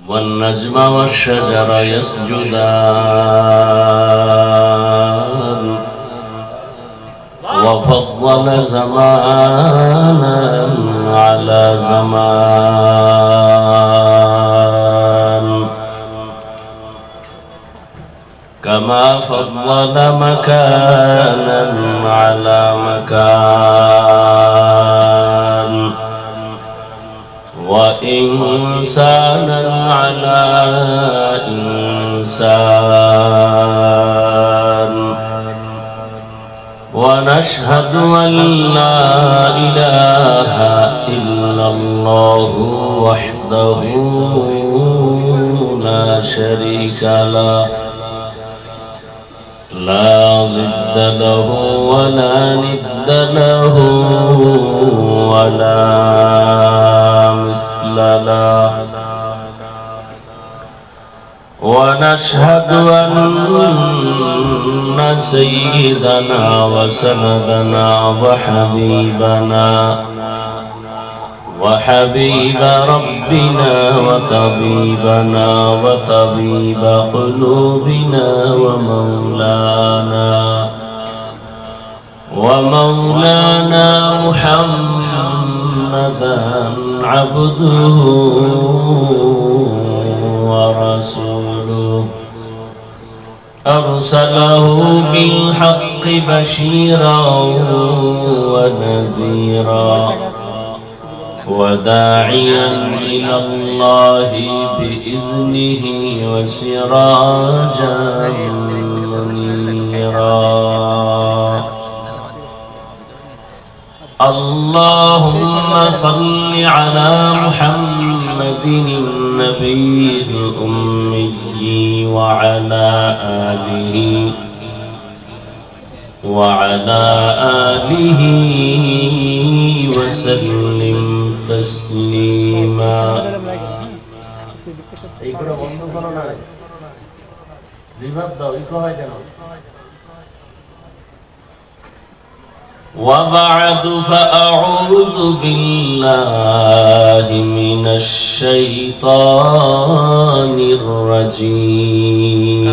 والنجم والشجر يسجدان وفضل زمانا على زمان كما فضل مكانا على مكان وإنسانا على إنسان ونشهد أن لا إله إلا الله وحده لا شريك له لا ضد له ولا ند له ولا مثل له ونشهد أن سيدنا وسندنا وحبيب ربنا وطبيبنا وطبيب قلوبنا ومولانا محمدا عبده ورسوله أرسله بالحق بشيرا ونذيرا وداعيا إلى الله بإذنه وسراجا منيرا اللهم صل على محمد النبي الأمي وعلى آله وسلم تسليما وبعد فأعوذ بالله من الشيطان الرجيم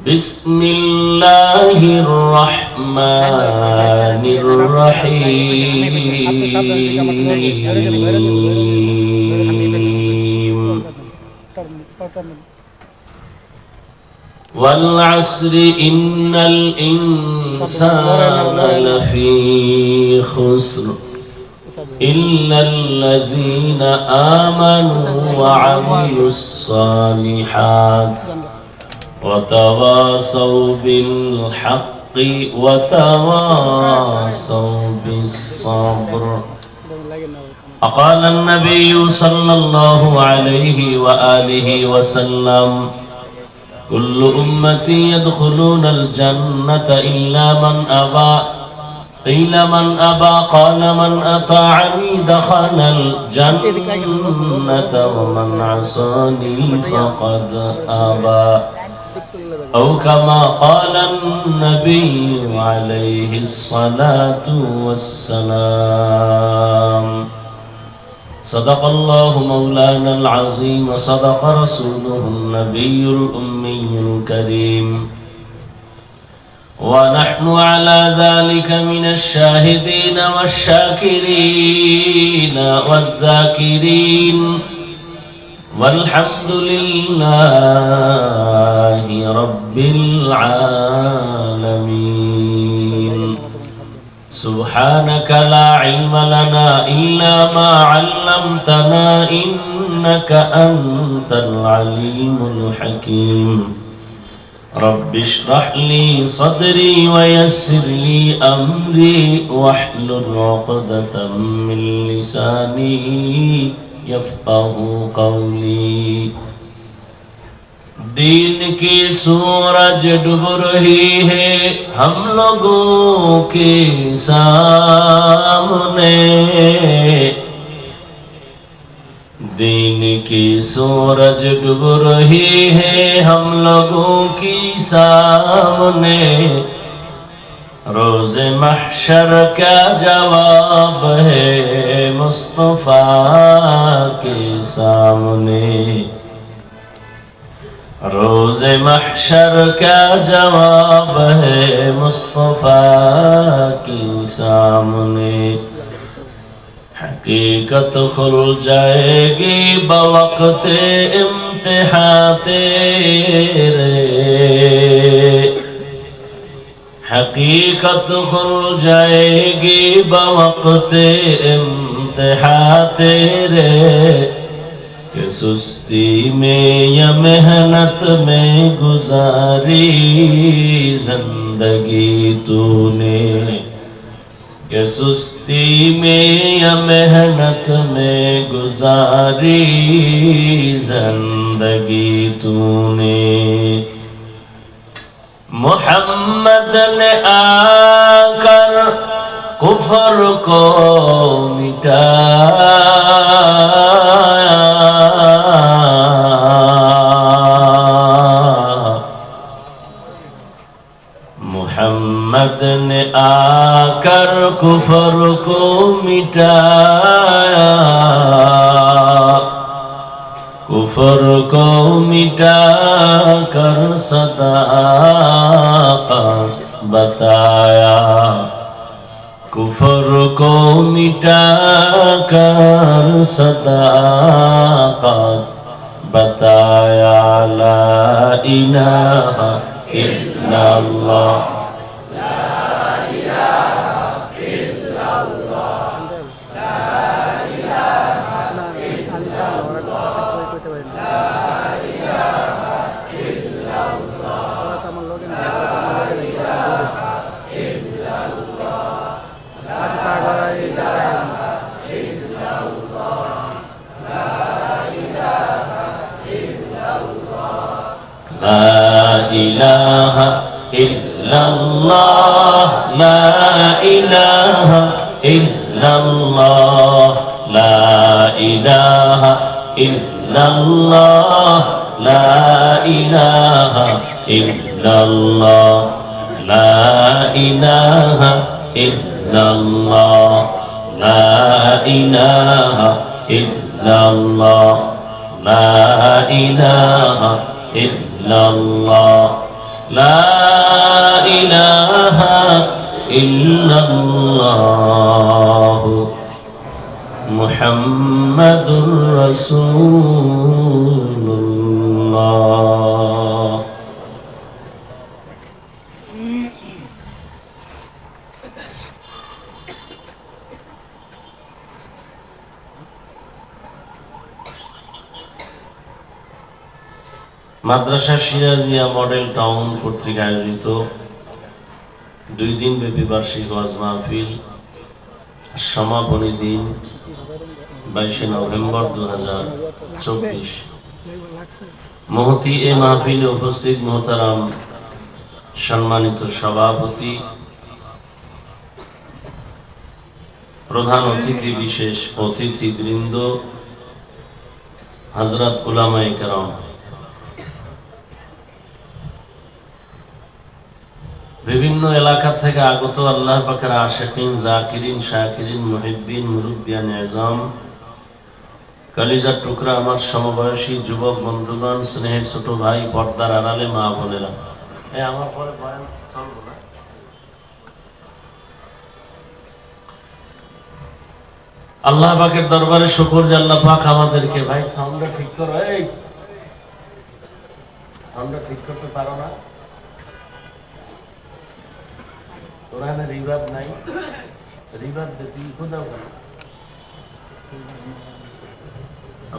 بسم الله الرحمن الرحيم والعصر إن الإنسان لفي خسر إلا الذين آمنوا وعملوا الصالحات وتواصوا بالحق وتواصوا بالصبر. قال النبي صلى الله عليه وآله وسلم كل أمتي يدخلون الجنة إلا من أبى قيل من أبى قال من أطاعني دخل الجنة ومن عصاني فقد أبى أو كما قال النبي عليه الصلاة والسلام. صدق الله مولانا العظيم وصدق رسوله النبي الأمي الكريم ونحن على ذلك من الشاهدين والشاكرين والذاكرين والحمد لله رب العالمين. سبحانك لا علم لنا إلا ما علمتنا إنك أنت العليم الحكيم. رب اشرح لي صدري ويسر لي أمري واحلل عقدة من لساني يفقه قولي. دین کی سورج ڈوب رہی ہے ہم لوگوں کے سامنے. دین کی سورج ڈوب رہی ہے ہم لوگوں کی سامنے. روز محشر کا جواب ہے مصطفیٰ सामने। रोज़े महशर का जवाब है मुस्तफा के सामने। हकीकत खुल जाएगी बवक़्ते इम्तिहान तेरे। हकीकत खुल जाएगी बवक़्ते इम्तिहान तेरे। कि सुस्ती में या मेहनत में गुजारी जिंदगी तूने। कि सुस्ती में या मेहनत में गुजारी जिंदगी तूने। मोहम्मद ने आकर कुफर को मिटाया। मोहम्मद ने आकर कुफर को मिटाया। कुफर को मिटा कर सदाकत बताया। कुफर को मिटा कर सदाकत बताया। ला इलाहा इल्लल्लाह। لا إله إلا الله لا إله إلا الله لا إله إلا الله لا إله إلا الله لا إله إلا الله لا إله إلا الله لا إله إلا الله لا إله إلا الله محمد رسول الله। মাদ্রাসা সিরাজিয়া মডেল টাউন কর্তৃক আয়োজিত 2 দিন ব্যাপী বার্ষিক ওয়াজ মাহফিল সমাপনী দিন 22 নভেম্বর 2024। মহতি এ মাহফিলে উপস্থিত মোহতারাম সম্মানিত সভাপতি, প্রধান অতিথি, বিশেষ অতিথিবৃন্দ, হযরত উলামায়ে কেরাম, বিভিন্ন এলাকা থেকে আগত আল্লাহ পাকের আশিকিন, জাকিরিন, শাকিরিন, মুহিব্বিন, মুরব্বিয়ান আযম, কলিজার টুকরা আমার সমবয়সী যুবক বন্ধুগণ, স্নেহের ছোট ভাই, পর্দার আড়ালে মা বোনেরা, আমার পরে বয়ান চলবো না। আল্লাহ পাকের দরবারে শুকর যে আল্লাহ পাক আমাদেরকে, ভাই সাউন্ডটা ঠিক করো, এই সাউন্ডটা ঠিক করতে পারো না? কোরআনে রিভাব নাই, রিভাব দিতে খোদাও কেন?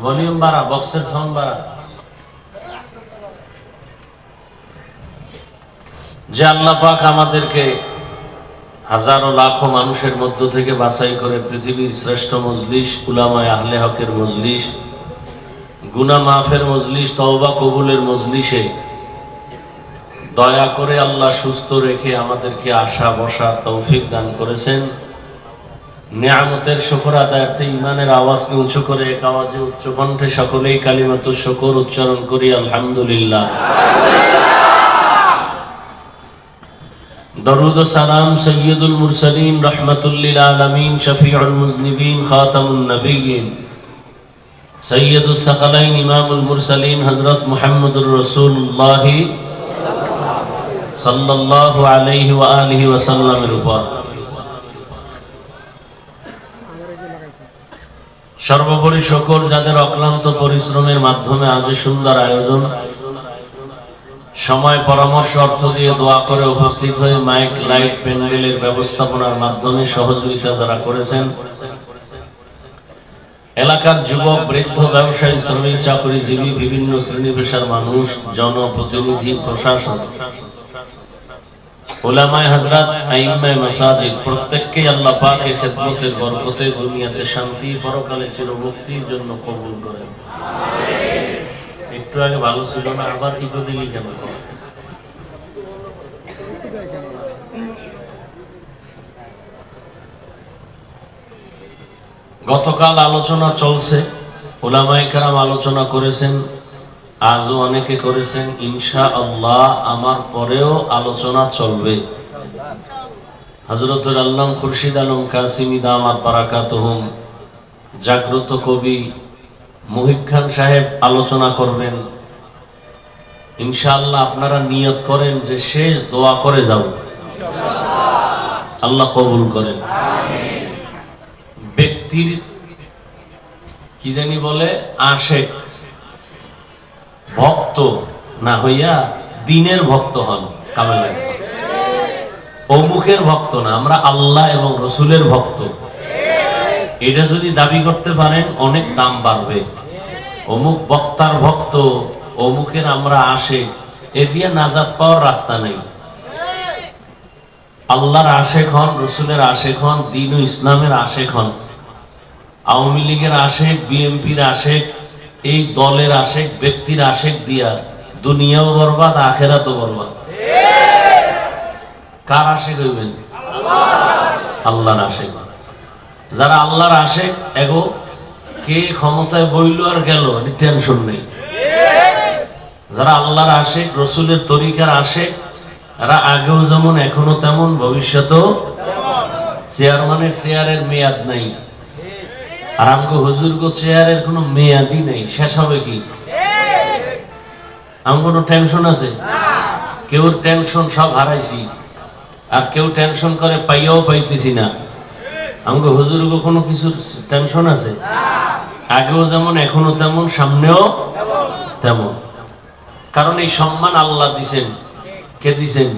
ভলিউম বাড়া, বক্সের সাউন্ড বাড়া। যে আল্লাহ পাক আমাদেরকে হাজারো লাখো মানুষের মধ্য থেকে বাছাই করে পৃথিবীর শ্রেষ্ঠ মজলিস, উলামায়ে আহলে হকের মজলিস, গুনাহ মাফের মজলিস, তওবা কবুলের মজলিসে দয়া করে আল্লাহ সুস্থ রেখে আমাদেরকে আসা বসার তৌফিক দান করেছেন। নিয়ামতের শুকর আদায়ার্থে ঈমানের আওয়াজকে উঁচু করে এক আওয়াজে উচ্চ কণ্ঠে সকলেই কালিমাতুশ শুকর উচ্চারণ করি, আলহামদুলিল্লাহ। দরুদ ও সালাম সাইয়্যিদুল মুরসালিন, রাহমাতুল লিল আলামিন, শফিউল মুযনিবিন, খাতামুন নবিয়্যিন সৈয়দুস সাকালাইন ইমামুল মুরসালিন হযরত মুহাম্মদুর রাসূলুল্লাহ সাল্লাল্লাহু আলাইহি ওয়া আলিহি ওয়াসাল্লামের উপর সর্বোপরি শুকর যাদের অক্লান্ত পরিশ্রমের মাধ্যমে আজ সুন্দর আয়োজন, সময় পরামর্শ অর্থ দিয়ে দোয়া করে উপস্থিত হয়ে মাইক লাইট প্যান্ডেলের ব্যবস্থাপনার মাধ্যমে সহযোগিতা যারা করেছেন, এলাকার যুবক বৃদ্ধ ব্যবসায়ী শ্রমিক চাকরিজীবী বিভিন্ন শ্রেণী পেশার মানুষ, জনপ্রতিনিধি, প্রশাসন, উলামায়ে হযরত, আইম্মায়ে মাসাজিদ প্রত্যেককে আল্লাহ পাকের খেদমতের বরকতে দুনিয়াতে শান্তি, পরকালে চিরমুক্তির জন্য কবুল করেন। আমিন। একটু আগে ভালো ছিল না, আবার কি তো দিলি কেন? গতকাল আলোচনা চলছে, উলামায়ে কেরাম আলোচনা করেছেন, আজও অনেকে করেছেন। ইনশাআল্লাহ আমার পরেও আলোচনা চলবে। হযরতুল আল্লামা খুরশিদ আলম কাসিমি দামাত বারাকাতুহুম, জাগ্রত কবি মুহিব খান সাহেব আলোচনা করবেন। ইনশাআল্লাহ আপনারা নিয়ত করেন যে শেষ দোয়া করে যাব, আল্লাহ কবুল করেন। আমিন। ব্যক্তির কি জানি বলে আশেক, ভক্ত না হইয়া দিনের ভক্ত হন। কামেল অমুকের ভক্ত না, আমরা আল্লাহ এবং রসুলের ভক্ত। এটা যদি দাবি করতে পারেন অনেক দাম বাড়বে। অমুক বক্তার ভক্ত, অমুকের আমরা আশেক, এ দিয়ে নাজাত পাওয়ার রাস্তা নেই। আল্লাহর আশেক হন, রসুলের আশেক হন, দ্বীন ও ইসলামের আশেক হন। আওয়ামী লীগের আশেক, বিএনপির আশেক, এই দলের আশেক, ব্যক্তির আশেক দিয়া দুনিয়াও বরবাদ, আখেরাতও বরবাদ। কার আশেক হইবেন? আল্লাহর আশেক। যারা আল্লাহর আশেক, এগো কে ক্ষমতায় বইল আর গেল, টেনশন নেই। যারা আল্লাহর আশেক, রসুলের তরিকার আশেক, এরা আগেও যেমন এখনো তেমন, ভবিষ্যতেও। চেয়ারম্যানের চেয়ারের মেয়াদ নাই, আর আমগো হুজুরগো চেয়ারের কোনো মেয়াদই নেই, শেষ হবে কি? আমার কোনো টেনশন আছে? কেউ টেনশন সব হারাইছি, আর কেউ টেনশন করে পাইয়াও পাইতেছি না। আমগো হুজুরগো কোনো কিছু টেনশন আছে? আগেও যেমন এখনো তেমন, সামনেও তেমন। কারণ এই সম্মান আল্লাহ দিছেন। কে দিছেন?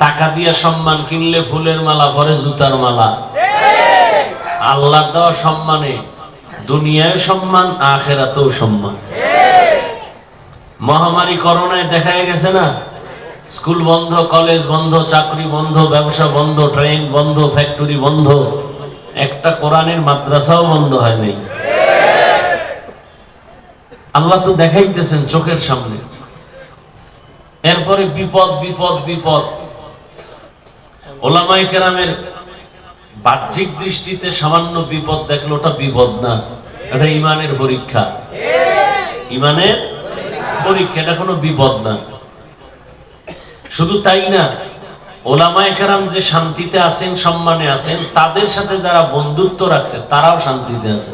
টাকা দিয়া সম্মান কিনলে ফুলের মালা, পরে জুতার মালা। আল্লাহর দেওয়া সম্মানে দুনিয়ায় সম্মান, আখেরাতেও সম্মান। মহামারী করোনায় দেখা গেছে না, স্কুল বন্ধ, কলেজ বন্ধ, চাকরি বন্ধ, ব্যবসা বন্ধ, ট্রেন বন্ধ, ফ্যাক্টরি বন্ধ, একটা কোরআনের মাদ্রাসাও বন্ধ হয় নাই। আল্লাহ তো দেখাইতেছেন চোখের সামনে। এরপরে বিপদ বিপদ বিপদ। উলামায়ে কেরামের বাহ্যিক দৃষ্টিতে সামান্য বিপদ দেখলো, ওটা বিপদ না, এটা ইমানের পরীক্ষা। ইমানের পরীক্ষা, এটা কোনো বিপদ না। শুধু তাই না, উলামায়ে কেরাম যে শান্তিতে আছেন, সম্মানে আছেন, তাদের সাথে যারা বন্ধুত্ব রাখছে তারাও শান্তিতে আছে।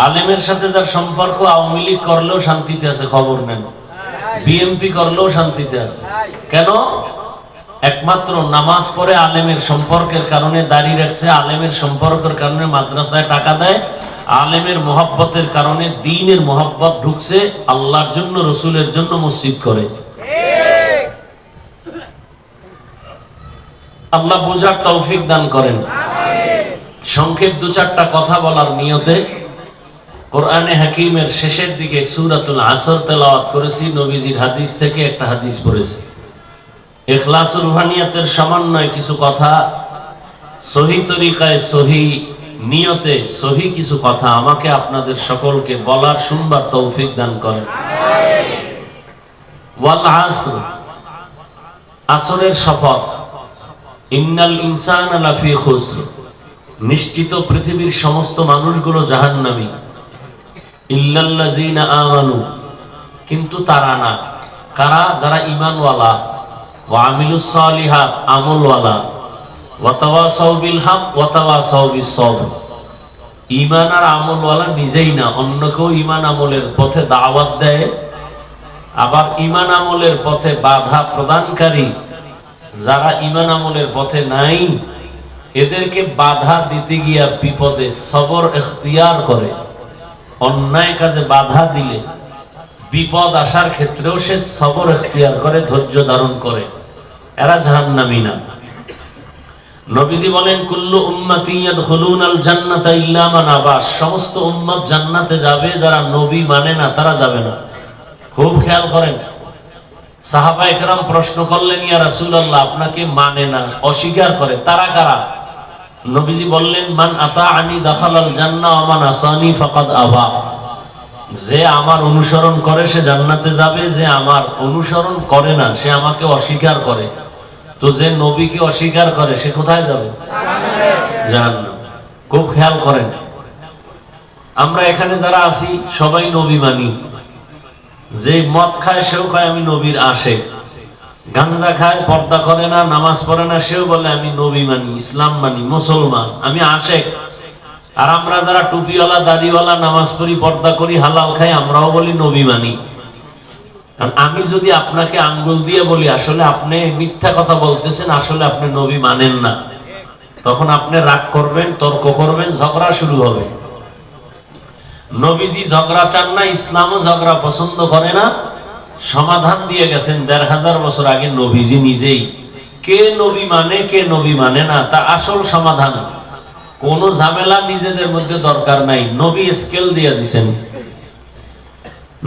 আলেমের সাথে যার সম্পর্ক, আওয়ামী লীগ করলেও শান্তিতে আছে, খবর নেন। বিএনপি করলেও শান্তিতে আছে। কেন? একমাত্র নামাজ পড়ে আলেমের সম্পর্কের কারণে দাড়ি রাখছে, আলেমের সম্পর্কের কারণে মাদ্রাসায় টাকা দেয়, আলেমের মহব্বতের কারণে দ্বীনের মহব্বত ঢুকছে, আল্লাহর জন্য, রসুলের জন্য মসজিদ করে। আল্লাহ বুঝার তৌফিক দান করেন। সংক্ষেপ দু চারটা কথা বলার নিয়তে কোরআনে হাকিমের শেষের দিকে সূরাতুল আসর তেলাওয়াত করেছি। নবীজির হাদিস থেকে একটা হাদিস পড়েছি। ইখলাসুর রুহানিয়াতের সমন্বয়ে কিছু কথা, সহি তরিকায়, সহি নিয়তে, সহি কিছু কথা আমাকে আপনাদের সকলকে বলার, শুনবার তৌফিক দান করেন। ওয়াল আসর, আসরের শপথ। ইন্নাল ইনসানা লাফি খুসর, নিশ্চিত পৃথিবীর সমস্ত মানুষগুলো জাহান্নামী। ইল্লাল্লাযীনা আমানু, কিন্তু তারা না। কারা? যারা ঈমানওয়ালা। ওয়া আমিলুস সালিহাত, আমলওয়ালা। ওয়া তাওয়াসাউ বিল হক ওয়া তাওয়াসাউ বিস সবর, ঈমান আর আমলওয়ালা নিজেই না, অন্যকেও ঈমান আমলের পথে দাওয়াত দেয়। আবার ঈমান আমলের পথে বাধা প্রদানকারী যারা ঈমান আমলের পথে নাই, এদেরকে বাধা দিতে গিয়া বিপদে সবর ইখতিয়ার করে। অন্যায় কাজে বাধা দিলে বিপদ আসার ক্ষেত্রেও সে সবর ইখতিয়ার করে, ধৈর্য ধারণ করে। এরা জাহান্নামী না। নবীজি বলেন, কুল্লু উম্মতি ইয়াদখুলুনাল জান্নাতা ইল্লা মান আবা। সমস্ত উম্মত জান্নাতে যাবে, যারা নবী মানে না তারা যাবে না। খুব খেয়াল করেন। সাহাবায়ে কেরাম প্রশ্ন করলেন, ইয়া রাসূলুল্লাহ, আপনাকে মানে না, অস্বীকার করে, তারা কারা? নবীজি বললেন, মান আতাআনি দাখালাল জান্নাহ ওয়া মান আসানি ফাকাদ আবা। যে আমার অনুসরণ করে সে জান্নাতে যাবে, যে আমার অনুসরণ করে না সে আমাকে অস্বীকার করে। তো যে নবীকে অস্বীকার করে সে কোথায় যাবে? জাহান্নাম। খুব খেয়াল করেন। আমরা এখানে যারা আছি সবাই নবী মানি। যে মদ খায় সেও খায় আমি নবীর আশিক, গাঞ্জা খায়, পর্দা করে না, নামাজ পড়ে না, সেও বলে আমি নবী মানি, ইসলাম মানি, মুসলমান, আমি আশিক। আর আমরা যারা টুপিওয়ালা, দাড়িওয়ালা, নামাজ পড়ি, পর্দা করি, হালাল খাই, আমরাও বলি নবী মানি। আমি যদি আপনাকে আঙ্গুল দিয়ে বলি আসলে আপনি মিথ্যা কথা বলতেছেন, আসলে আপনি নবী মানেন না, তখন আপনি রাগ করবেন, তর্ক করবেন, ঝগড়া শুরু হবে। নবীজি ঝগড়া চান না, ইসলামও ঝগড়া পছন্দ করে না। সমাধান দিয়ে গেছেন ১৫০০ বছর আগে নবীজি নিজেই। কে নবী মানে, কে নবী মানে না, তা আসল সমাধান। কোন ঝামেলা নিজেদের মধ্যে দরকার নাই, নবী স্কেল দিয়ে দিছেন।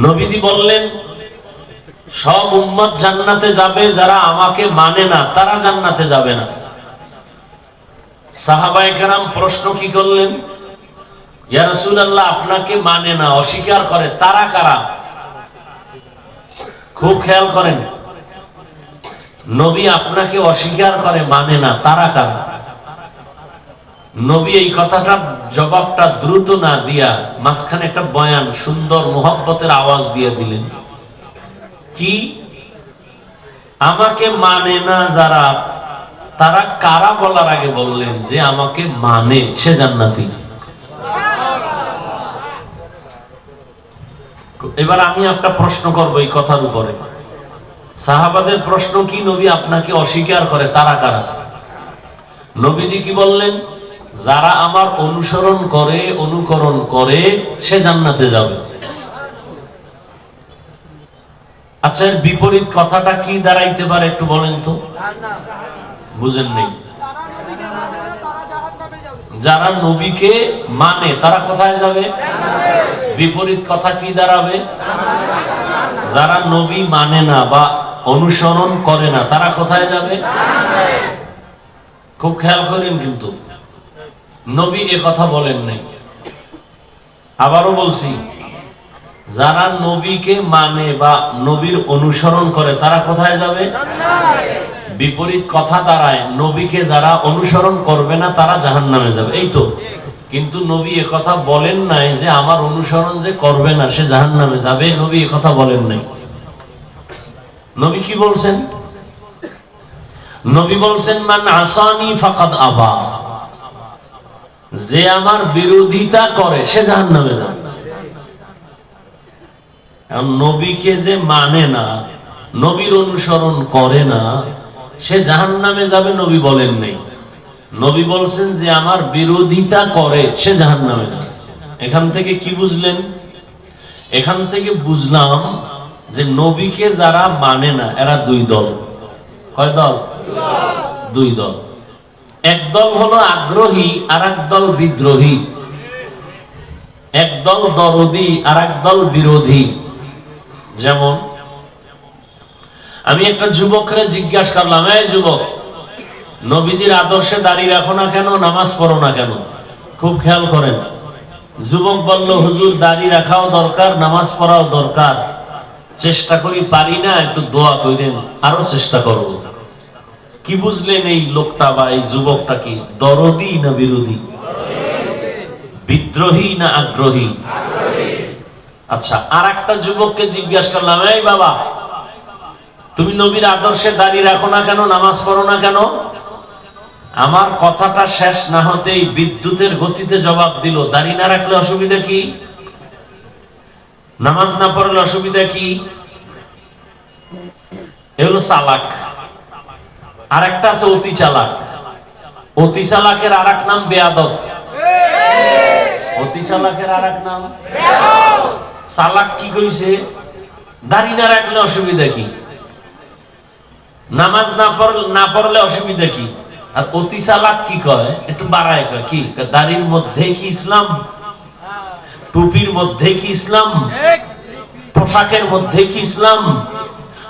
নবীজি বললেন, সব উম্মত জান্নাতে যাবে, যারা আমাকে মানে না তারা জান্নাতে যাবে না। সাহাবায়ে কেরাম প্রশ্ন কি করলেন, ইয়া রাসূলুল্লাহ, আপনাকে মানে না, অস্বীকার করে, তারা কারা? খুব খেয়াল করেন। নবী আপনাকে অস্বীকার করে, মানে না, তারা কারা? নবী এই কথাটার জবাবটা দ্রুত না দিয়া মাঝখানে একটা বয়ান, সুন্দর মুহাব্বতের আওয়াজ দিয়ে দিলেন। কি? আমাকে মানে না যারা, তারা কারা বলার আগে বললেন যে আমাকে মানে সে জান্নাতি। এবার আমি একটা প্রশ্ন করব এই কথার উপরে। সাহাবাদের প্রশ্ন কি, নবী আপনাকে অস্বীকার করে, তারা কারা? নবীজি কি বললেন? যারা আমার অনুসরণ করে, অনুকরণ করে, সে জান্নাতে যাবে। আচ্ছা, এর বিপরীত কথাটা কি দাঁড়াইতে পারে একটু বলেন তো? বুঝেন নেই? যারা নবীকে মানে তারা কোথায় যাবে? বিপরীত কথা কি দাঁড়াবে? যারা নবী মানে না বা অনুসরণ করে না তারা কোথায় যাবে? খুব খেয়াল করেন, কিন্তু নবী এ কথা বলেন নাই। আবারও বলছি, যারা নবীকে মানে বা নবীর অনুসরণ করে তারা কোথায় যাবে? বিপরীত কথা দাঁড়ায়, নবীকে যারা অনুসরণ করবে না তারা জাহান্নামে যাবে, এই তো। কিন্তু নবী এ কথা বলেন নাই যে আমার অনুসরণ যে করবে না সে জাহান্নামে যাবে, নবী এ কথা বলেন নাই। নবী কি বলছেন? নবী বলছেন, মান আসানি ফাকাদ আবা। যে আমার বিরোধিতা করে সে জাহান্নামে যাবে। নবীকে যে মানে না, নবীর অনুসরণ করে না, সে জাহান্নামে যাবে, নবী বলেন নাই। নবী বলছেন যে আমার বিরোধিতা করে সে জাহান্নামে যাবে। এখান থেকে কি বুঝলেন? এখান থেকে বুঝলাম যে নবীকে যারা মানে না এরা দুই দল। কয় দল? দুই দল। এক দল হলো আগ্রহী, আর এক দল বিদ্রোহী। এক দল দরদি, আর এক দল বিরোধী। যেমন আমি একটা যুবকরে জিজ্ঞাসা করলাম, এই যুবক, নবীজির আদর্শে দাঁড়িয়ে রাখো না কেন, নামাজ পড়ো না কেন? খুব খেয়াল করেন। যুবক বলল, হুজুর দাঁড়িয়ে রাখাও দরকার, নামাজ পড়াও দরকার, চেষ্টা করি, পারি না, একটু দোয়া করেন, আরো চেষ্টা করব। কি বুঝলেন এই লোকটা বা এই যুবকটা কি দরদি না বিরোধী? বিদ্রোহী না আগ্রহী? আচ্ছা, আর একটা যুবককে জিজ্ঞাসা করলাম, এই বাবা, তুমি নবীর আদর্শে দাঁড়িয়ে রাখো না কেন, নামাজ পড়ো না কেন? আমার কথাটা শেষ না হতেই বিদ্যুতের গতিতে জবাব দিল, দাড়ি না রাখলে অসুবিধা কি, নামাজ না পড়লে অসুবিধা কি? এগুলো চালাক। আর একটা আছে অতি চালাক। অতি চালাকের আর এক নাম বেয়াদব। অতি চালাকের আর এক নাম চালাক। কি কইছে? দাড়ি না রাখলে অসুবিধা কি, নামাজ না পড়লে অসুবিধা কি? আর অতি চালাক কি কয়, একটু বাড়ায় কয় কি, দাড়ির মধ্যে কি ইসলাম, টুপির মধ্যে কি ইসলাম, পোশাকের মধ্যে কি ইসলাম,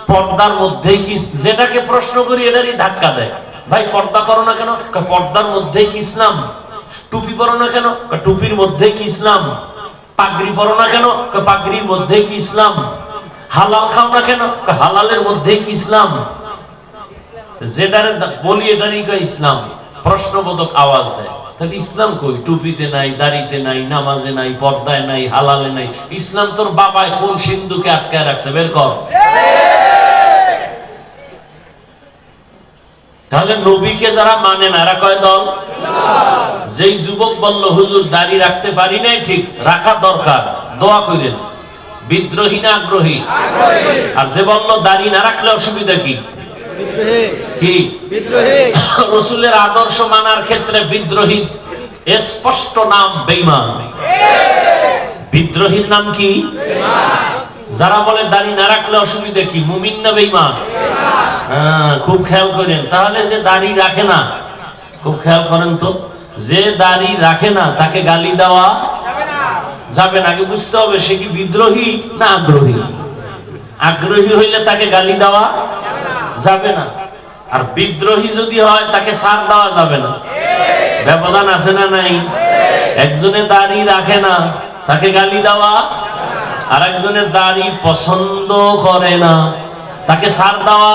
পর্দার মধ্যে কি? যেটাকে প্রশ্ন করি এটারই ধাক্কা দেয়। ভাই পর্দা করো না কেন? পর্দার মধ্যে কি ইসলাম। টুপি পরো না কেন? টুপির মধ্যে কি ইসলাম। পাগড়ি পরো না কেন? পাগড়ির মধ্যে কি ইসলাম। হালাল খাও না কেন? হালালের মধ্যে কি ইসলাম। যেটারে বলি এটারই ইসলাম। প্রশ্নবোধক আওয়াজ দেয়। তাহলে ইসলাম কই? টুপিতে নাই, দাড়িতে নাই, নামাজে নাই, পর্দায় নাই, হালালে নাই। ইসলাম তোর বাবায় কোন সিন্ধুকে আটকায় রাখছে, বের কর। তাহলে নবীকে যারা মানে না এরা কয় দল? যেই যুবক বলল হুজুর দাড়ি রাখতে পারি নাই, ঠিক রাখা দরকার, দোয়া করেন। বিদ্রোহী না আগ্রহী? আর যে বলল দাড়ি না রাখলে অসুবিধা কি, কি? রসুলের আদর্শ মানার ক্ষেত্রে বিদ্রোহী স্পষ্ট নাম বেঈমান। বিদ্রোহীর নাম কি? যারা বলে দাড়ি না রাখলে অসুবিধা কি, মুমিন না বেঈমান? খুব খেয়াল করেন। তাহলে যে দাড়ি রাখে না, খুব খেয়াল করেন তো, যে দাড়ি রাখে না তাকে গালি দেওয়া যাবে না। আগে বুঝতে হবে সে কি বিদ্রোহী না আগ্রহী। আগ্রহী হইলে তাকে গালি দেওয়া যাবে না, আর বিদ্রোহী যদি হয় তাকে ছাড় দেওয়া যাবে না। ব্যবধান আছে না নাই? একজনে দাড়ি রাখে না তাকে গালি দেওয়া, আর একজনের দাড়ি পছন্দ করে না তাকে ছাড় দেওয়া।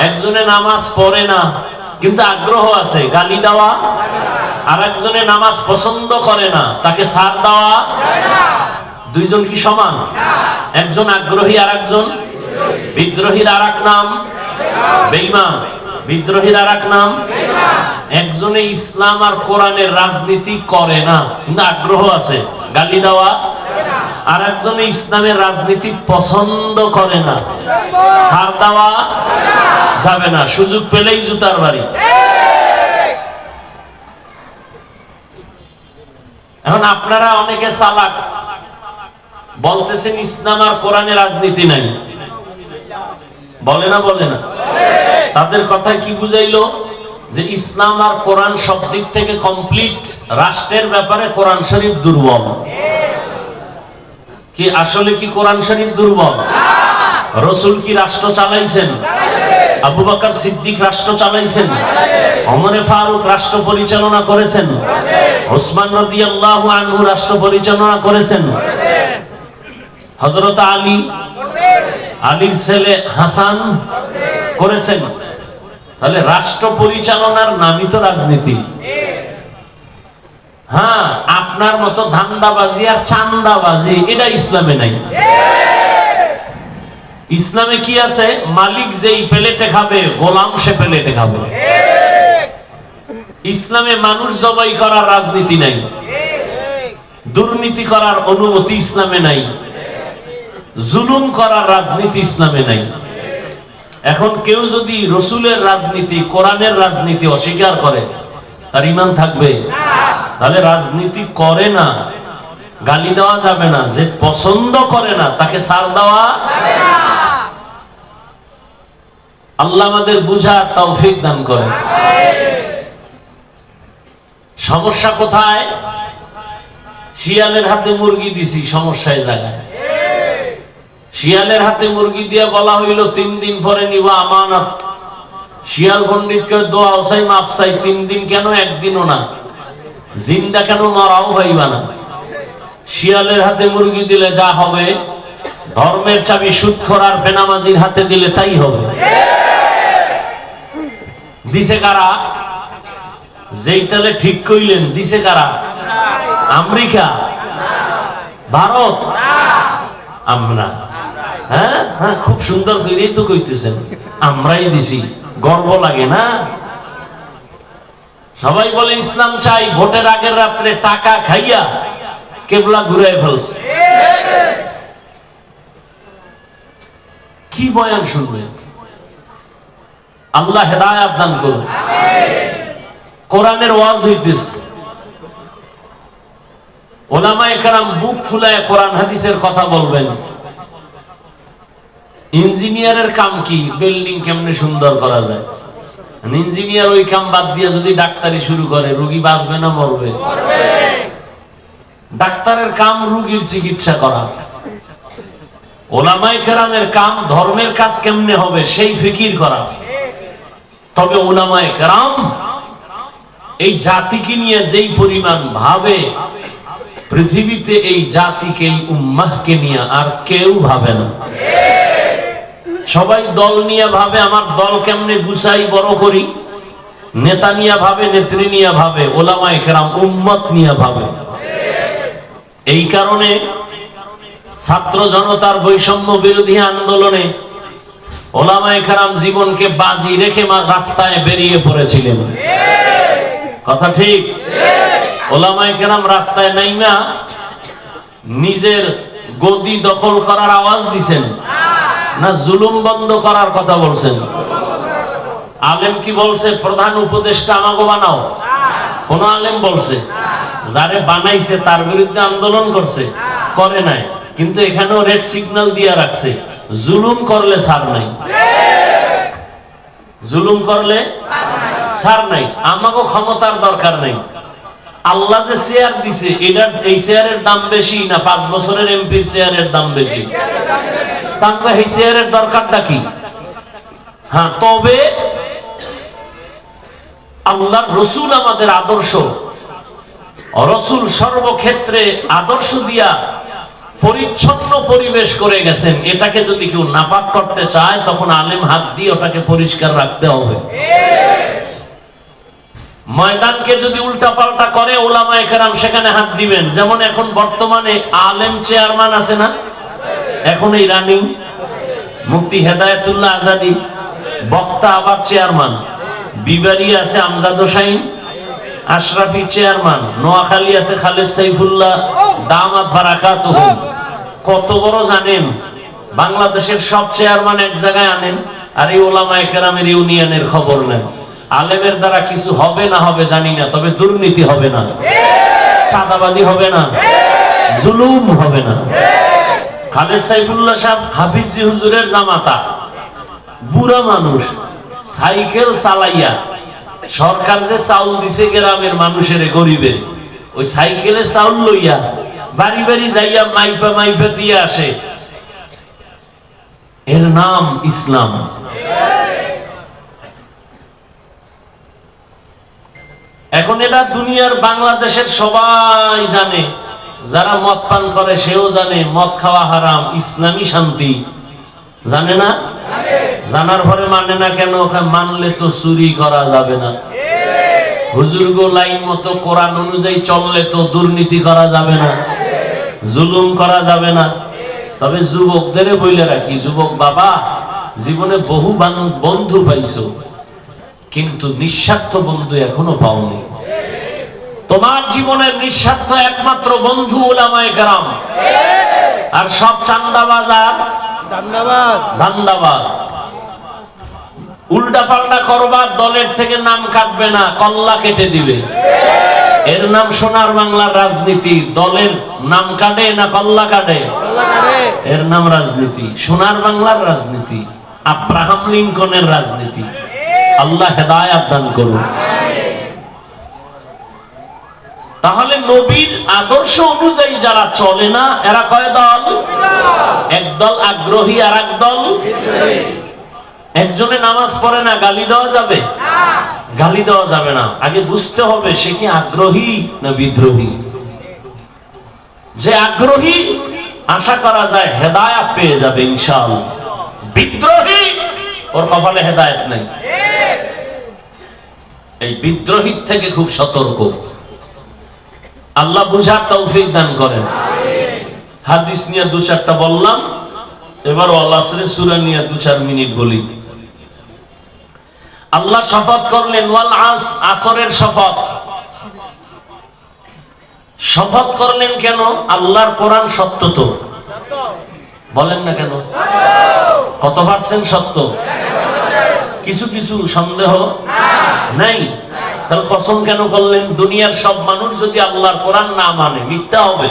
একজনে নামাজ পড়ে না কিন্তু আগ্রহ আছে, গালি দেওয়া। আর একজনে নামাজ পছন্দ করে না তাকে ছাড় দেওয়া। দুইজন কি সমান? একজন আগ্রহী আর একজন বিদ্রোহীর আর এক নাম বেঈমান। বিদ্রোহীর আর এক নাম। একজনে ইসলাম আর কোরআনের রাজনীতি করে না কিন্তু আগ্রহ আছে, গালি দেওয়া। আর একজনে ইসলামের রাজনীতি পছন্দ করে না, ছাড় দেওয়া যাবে না। সুযোগ পেলেই জুতার বাড়ি। এখন আপনারা অনেকে চালাক, বলতেছেন ইসলাম আর কোরআনে রাজনীতি নাই, বলে না? বলে না? তাদের কথায় কি বুঝাইলো? যে ইসলাম আর কোরআন সব দিক থেকে কমপ্লিট। রাষ্ট্রের ব্যাপারে কোরআন শরীফ দুর্বল। কি আসলে কি কোরআন শরীফ দুর্বল? রসুল কি রাষ্ট্র চালাইছেন? আবু বকর সিদ্দিক রাষ্ট্র চালাইছেন, ওমর ফারুক রাষ্ট্র পরিচালনা করেছেন, ওসমান রাদিয়াল্লাহু আনহু রাষ্ট্র পরিচালনা করেছেন, হযরত আলীর ছেলে হাসান করেছেন। তাহলে রাষ্ট্র পরিচালনার নামই তো রাজনীতি। হ্যাঁ, আপনার মতো ধান্দাবাজি আর চান্দাবাজি এটা ইসলামে নাই। ইসলামে কি আছে? মালিক যেই প্লেটে খাবে গোলাম সে প্লেটে খাবে। ইসলামে মানুষ জবাই করার রাজনীতি নাই, দুর্নীতি করার অনুমতি ইসলামে নাই, জুলুম করার রাজনীতি ইসলামে নাই। এখন কেউ যদি রসুলের রাজনীতি, কোরআনের রাজনীতি অস্বীকার করে তার ঈমান থাকবে? তাহলে রাজনীতি করে না, গালি দেওয়া যাবে না। যে পছন্দ করে না তাকে ছাড় দেওয়া। আল্লাহ আমাদের বুঝার তৌফিক দান করেন। সমস্যা কোথায়? শিয়ালের হাতে মুরগি দিছি, সমস্যায় জায়গায়। শিয়ালের হাতে মুরগি দিয়ে বলা হইল 3 দিন পরে নিবা আমানত। শিয়াল পণ্ডিতকে দোয়া চাই, মাপ চাই। 3 দিন কেন? একদিনও না। জিন্দা কেন? মরাও হইবা না। শিয়ালের হাতে মুরগি দিলে যা হবে, ধর্মের চাবি সুদখোর আর বেনামাজির হাতে দিলে তাই হবে। দিছে কারা? যেই তালে ঠিক কইলেন দিছে কারা? আমেরিকা, ভারত, আমরা। হ্যাঁ হ্যাঁ, খুব সুন্দর করেই তো কইতেছেন, আমরাই দিছি। গর্ব লাগে না? সবাই বলে ইসলাম চাই, ভোটের আগের রাত্রে টাকা খাইয়া কেবলা ঘুরাই ফেলছে। কি বয়ান শুনবেন? আল্লাহ হেদায়েত দান করুন। কোরআনের ওয়াজ হইতেছে, ওলামায়ে কেরাম বুক ফুলায় কোরআন হাদিসের কথা বলবেন। ইঞ্জিনিয়ারের কাম কি? বিল্ডিং কেমনে সুন্দর করা যায়। ইঞ্জিনিয়ার ওই কাম বাদ দিয়ে যদি ডাক্তারি শুরু করে, রোগী বাঁচবে না মরবে? ডাক্তারের কাম রোগীর চিকিৎসা করা। ওলামায়ে কেরামের কাম ধর্মের কাজ কেমনে হবে সেই ফিকির করা। তবে ওলামায়ে কেরাম এই জাতিকে নিয়ে যেই পরিমাণ ভাবে, পৃথিবীতে এই জাতিকে, এই উম্মাহকে নিয়ে আর কেউ ভাবে না। সবাই দল নিয়ে ভাবে, আমার দল কেমনে গুছাই বড় করি। নেতা নিয়ে ভাবে, নেত্রী নিয়ে ভাবে। ওলামায়ে কেরাম উম্মত নিয়ে ভাবে। এই কারণে ছাত্র জনতার বৈষম্য বিরোধী আন্দোলনে ওলামায়ে কেরাম জীবনকে বাজি রেখে রাস্তায় বেরিয়ে পড়েছিলেন। কথা ঠিক? ওলামায়ে কেরাম রাস্তায় নাইমা নিজের গদি দখল করার আওয়াজ দিছেন না জুলুম বন্ধ করার কথা বলছেন? আলেম কি বলছে প্রধান উপদেষ্টা আমাকে বানাও? কোন আলেম বলছে? যারে বানাইছে তার বিরুদ্ধে আন্দোলন করছে? করে নাই। কিন্তু এখানেও রেড সিগন্যাল দিয়ে রাখছে, জুলুম করলে ছাড় নাই। জুলুম করলে ছাড় নাই। আমাকে ক্ষমতার দরকার নাই। আল্লাহ যে চেয়ার দিছে, এটার এই চেয়ারের দাম বেশি না 5 বছরের এমপির চেয়ারের দাম বেশি? তাহলে এই চেয়ারের দরকারটা কি? হ্যাঁ, তবে আল্লাহর রসুল আমাদের আদর্শ। রসুল সর্বক্ষেত্রে আদর্শ দিয়া পরিচ্ছন্ন পরিবেশ করে গেছেন। এটাকে যদি কেউ নাপাক করতে চায়, তখন আলেম হাত দিয়ে ওটাকে পরিষ্কার রাখতে হবে। ময়দানকে যদি উল্টা পাল্টা করে, ওলামায়ে কেরাম সেখানে হাত দিবেন। যেমন এখন বর্তমানে আলেম চেয়ারম্যান আছে না? এখন এই রানিং মুফতি হেদায়েতুল্লাহ আজাদী, বক্তা আবার চেয়ারম্যান। বিবাড়ি আছে আমজাদ হোসাইন আশরাফি চেয়ারম্যান। নোয়াখালী আছে খালেদ সাইফুল্লাহ দামাত বারাকাতুহু। কত বড় জানেন? বাংলাদেশের সব চেয়ারম্যান এক জায়গায় আনেন, আর এই ওলামায়ে কেরামের ইউনিয়নের খবর নেন। আলেমের দ্বারা কিছু হবে না হবে জানি না, তবে দুর্নীতি হবে না, চাঁদাবাজি হবে না, জুলুম হবে না। খালেদ সাইফুল্লাহ সাহেব হাফিজি হুজুরের জামাতা, বুড়া মানুষ, সাইকেল চালাইয়া সরকার যে চাউল দিছে গ্রামের মানুষের, গরিবের, ওই সাইকেলে চাউল লইয়া বাড়ি বাড়ি যাইয়া মাইপা মাইপা দিয়ে আসে। এর নাম ইসলাম। এখন এটা দুনিয়ার বাংলাদেশের সবাই জানে। যারা মদ পান করে সেও জানে মদ খাওয়া হারাম, ইসলামী শান্তি। জানে না? জানার পরে মানে না কেন? মানলে তো চুরি করা যাবে না, হুজুরগো লাইন মতো কোরআন অনুযায়ী চললে তো দুর্নীতি করা যাবে না, জুলুম করা যাবে না। তবে যুবকদের বইলে রাখি, যুবক বাবা, জীবনে বহু বন্ধু পাইছো, কিন্তু নিঃস্বার্থ বন্ধু এখনো পাওনি। তোমার জীবনের নিঃস্বার্থ একমাত্র বন্ধু উলামায়ে কেরাম। আর সব চান্দাবাজ আর ধান্দাবাজ। উল্টা পাল্টা করবার, দলের থেকে নাম কাটবে না, কল্লা কেটে দিবে। এর নাম সোনার বাংলার রাজনীতি। দলের নাম কাটে না কল্লা কাটে? এর নাম রাজনীতি, সোনার বাংলার রাজনীতি, আব্রাহাম লিঙ্কনের রাজনীতি। আল্লাহ হেদায়েত দান করুন। তাহলে নবীর আদর্শ অনুযায়ী যারা চলে না, এরা কয় দল? এক দল আগ্রহী আর এক দল বিদ্রোহী। একজনে নামাজ পড়ে না, গালি দেওয়া যাবে? গালি দেওয়া যাবে না। আগে বুঝতে হবে সে কি আগ্রহী না বিদ্রোহী। যে আগ্রহী আশা করা যায় হেদায়েত পেয়ে যাবে ইনশাআল্লাহ। বিদ্রোহী, ওর কপালে হেদায়েত নেই। এই বিদ্রোহীর থেকে খুব সতর্ক। আল্লাহ বুঝার তৌফিক দান করেন। হাদিস নিয়ে 2-4টা বললাম, এবার ওয়াল আসরের সূরা নিয়ে 2-4 মিনিট বলি। আল্লাহ শপথ করলেন ওয়াল আসরের শপথ। শপথ করলেন কেন? আল্লাহর কোরআন সত্য তো, বলেন না কেন? কত পার্সেন্ট সত্য? কিছু কিছু সন্দেহ নাই। তাহলে কসম কেন করলেন? দুনিয়ার সব মানুষ যদি আল্লাহর কোরআন না মানে মিথ্যা হবে।